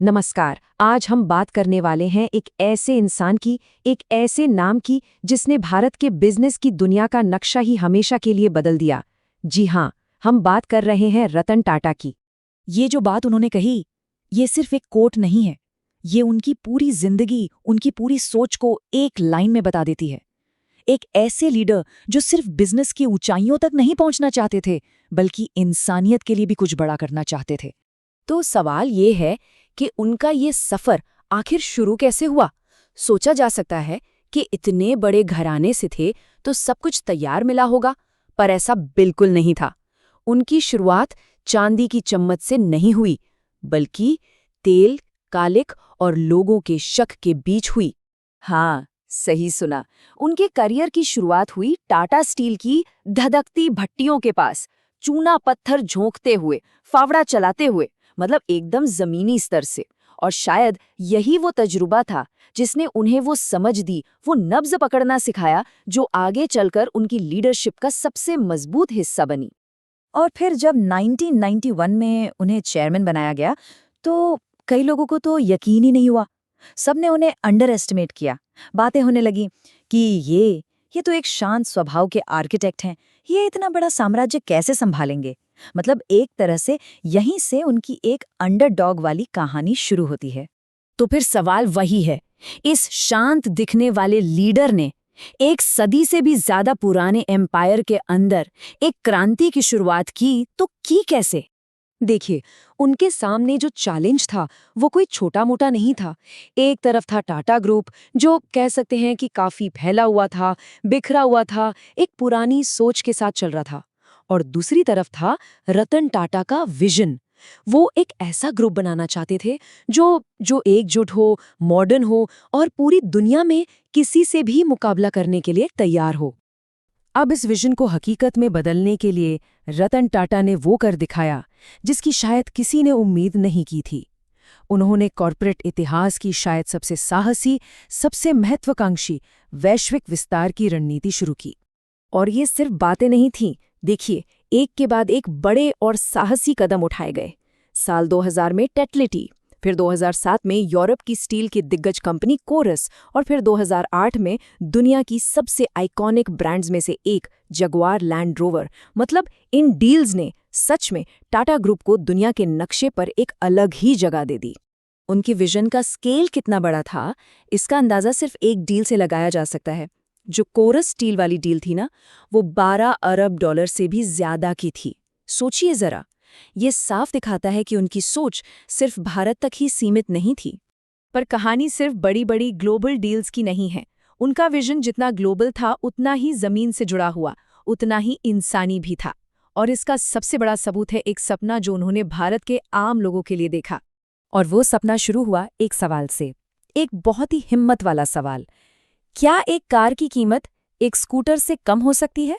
नमस्कार। आज हम बात करने वाले हैं एक ऐसे इंसान की, एक ऐसे नाम की जिसने भारत के बिजनेस की दुनिया का नक्शा ही हमेशा के लिए बदल दिया। जी हाँ, हम बात कर रहे हैं रतन टाटा की। ये जो बात उन्होंने कही, ये सिर्फ एक कोट नहीं है। ये उनकी पूरी जिंदगी, उनकी पूरी सोच को एक लाइन में बता देती है। एक ऐसे लीडर जो सिर्फ बिजनेस की ऊंचाइयों तक नहीं पहुंचना चाहते थे, बल्कि इंसानियत के लिए भी कुछ बड़ा करना चाहते थे। तो सवाल ये है कि उनका ये सफर आखिर शुरू कैसे हुआ। सोचा जा सकता है कि इतने बड़े घराने से थे तो सब कुछ तैयार मिला होगा, पर ऐसा बिल्कुल नहीं था। उनकी शुरुआत चांदी की चम्मच से नहीं हुई, बल्कि तेल, कालिक और लोगों के शक के बीच हुई। हाँ, सही सुना। उनके करियर की शुरुआत हुई टाटा स्टील की धधकती भट्टियों के पास, चूना पत्थर झोंकते हुए, फावड़ा चलाते हुए, मतलब एकदम जमीनी स्तर से। और शायद यही वो तजुर्बा था जिसने उन्हें वो समझ दी, वो नब्ज पकड़ना सिखाया, जो आगे चलकर उनकी लीडरशिप का सबसे मजबूत हिस्सा बनी। और फिर जब 1991 में उन्हें चेयरमैन बनाया गया, तो कई लोगों को तो यकीन ही नहीं हुआ। सबने उन्हें अंडर एस्टिमेट किया। बातें होने लगी कि ये तो एक शांत स्वभाव के आर्किटेक्ट हैं, ये इतना बड़ा साम्राज्य कैसे संभालेंगे। मतलब एक तरह से यहीं से उनकी एक अंडरडॉग वाली कहानी शुरू होती है। तो फिर सवाल वही है, इस शांत दिखने वाले लीडर ने एक सदी से भी ज्यादा पुराने एम्पायर के अंदर एक क्रांति की शुरुआत की, तो की कैसे? देखिए, उनके सामने जो चैलेंज था वो कोई छोटा मोटा नहीं था। एक तरफ था टाटा ग्रुप, जो कह सकते हैं कि काफी फैला हुआ था, बिखरा हुआ था, एक पुरानी सोच के साथ चल रहा था। और दूसरी तरफ था रतन टाटा का विजन। वो एक ऐसा ग्रुप बनाना चाहते थे जो जो एकजुट हो, मॉडर्न हो और पूरी दुनिया में किसी से भी मुकाबला करने के लिए तैयार हो। अब इस विजन को हकीकत में बदलने के लिए रतन टाटा ने वो कर दिखाया जिसकी शायद किसी ने उम्मीद नहीं की थी। उन्होंने कॉर्पोरेट इतिहास की शायद सबसे साहसी, सबसे महत्वाकांक्षी वैश्विक विस्तार की रणनीति शुरू की। और ये सिर्फ बातें नहीं थीं। देखिए, एक के बाद एक बड़े और साहसी कदम उठाए गए। साल 2000 में टेटलिटी, फिर 2007 में यूरोप की स्टील की दिग्गज कंपनी कोरस, और फिर 2008 में दुनिया की सबसे आइकॉनिक ब्रांड्स में से एक जगुआर लैंड रोवर। मतलब इन डील्स ने सच में टाटा ग्रुप को दुनिया के नक्शे पर एक अलग ही जगह दे दी। उनकी विजन का स्केल कितना बड़ा था, इसका अंदाजा सिर्फ एक डील से लगाया जा सकता है। जो कोरस स्टील वाली डील थी ना, वो 12 अरब डॉलर से भी ज्यादा की थी। सोचिए जरा, ये साफ दिखाता है कि उनकी सोच सिर्फ भारत तक ही सीमित नहीं थी। पर कहानी सिर्फ बड़ी बड़ी ग्लोबल डील्स की नहीं है। उनका विजन जितना ग्लोबल था, उतना ही जमीन से जुड़ा हुआ, उतना ही इंसानी भी था। और इसका सबसे बड़ा सबूत है एक सपना जो उन्होंने भारत के आम लोगों के लिए देखा। और वो सपना शुरू हुआ एक सवाल से, एक बहुत ही हिम्मत वाला सवाल। क्या एक कार की कीमत एक स्कूटर से कम हो सकती है?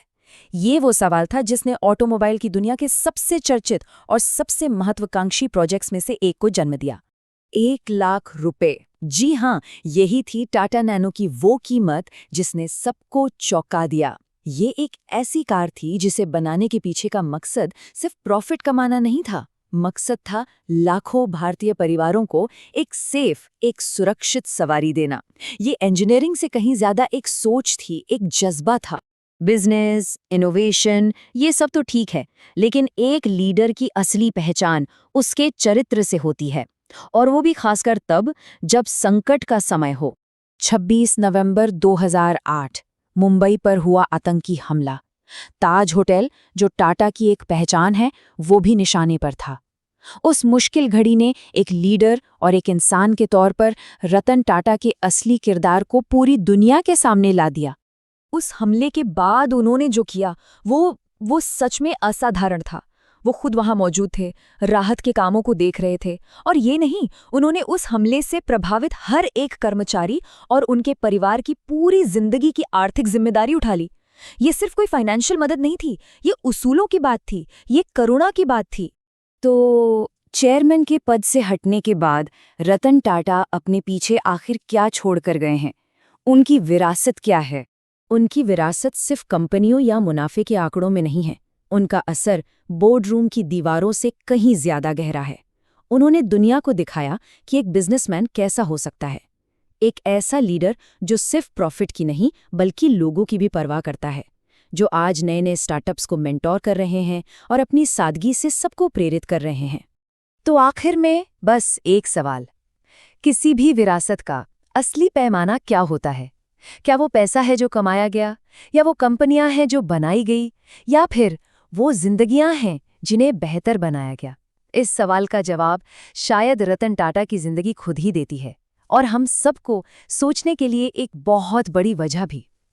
ये वो सवाल था जिसने ऑटोमोबाइल की दुनिया के सबसे चर्चित और सबसे महत्वाकांक्षी प्रोजेक्ट्स में से एक को जन्म दिया। 1 लाख रुपए। जी हाँ, यही थी टाटा नैनो की वो कीमत जिसने सबको चौंका दिया। ये एक ऐसी कार थी जिसे बनाने के पीछे का मकसद सिर्फ प्रॉफिट कमाना नहीं था। मकसद था लाखों भारतीय परिवारों को एक सेफ, एक सुरक्षित सवारी देना। ये इंजीनियरिंग से कहीं ज्यादा एक सोच थी, एक जज्बा था। बिजनेस, इनोवेशन, ये सब तो ठीक है, लेकिन एक लीडर की असली पहचान उसके चरित्र से होती है। और वो भी खासकर तब जब संकट का समय हो। 26 नवंबर 2008 मुंबई पर हुआ आतंकी हमला। ताज होटल, जो टाटा की एक पहचान है, वो भी निशाने पर था। उस मुश्किल घड़ी ने एक लीडर और एक इंसान के तौर पर रतन टाटा के असली किरदार को पूरी दुनिया के सामने ला दिया। उस हमले के बाद उन्होंने जो किया, वो सच में असाधारण था। वो खुद वहां मौजूद थे, राहत के कामों को देख रहे थे। और ये नहीं, उन्होंने उस हमले से प्रभावित हर एक कर्मचारी और उनके परिवार की पूरी जिंदगी की आर्थिक जिम्मेदारी उठा ली। ये सिर्फ कोई फाइनेंशियल मदद नहीं थी, ये उसूलों की बात थी, ये करुणा की बात थी। तो चेयरमैन के पद से हटने के बाद रतन टाटा अपने पीछे आखिर क्या छोड़कर गए हैं? उनकी विरासत क्या है? उनकी विरासत सिर्फ कंपनियों या मुनाफे के आंकड़ों में नहीं है। उनका असर बोर्डरूम की दीवारों से कहीं ज्यादा गहरा है। उन्होंने दुनिया को दिखाया कि एक बिजनेसमैन कैसा हो सकता है। एक ऐसा लीडर जो सिर्फ प्रॉफिट की नहीं बल्कि लोगों की भी परवाह करता है, जो आज नए नए स्टार्टअप्स को मेंटोर कर रहे हैं और अपनी सादगी से सबको प्रेरित कर रहे हैं। तो आखिर में बस एक सवाल, किसी भी विरासत का असली पैमाना क्या होता है? क्या वो पैसा है जो कमाया गया, या वो कंपनियां हैं जो बनाई गई, या फिर वो जिंदगियां हैं जिन्हें बेहतर बनाया गया? इस सवाल का जवाब शायद रतन टाटा की जिंदगी खुद ही देती है, और हम सबको सोचने के लिए एक बहुत बड़ी वजह भी।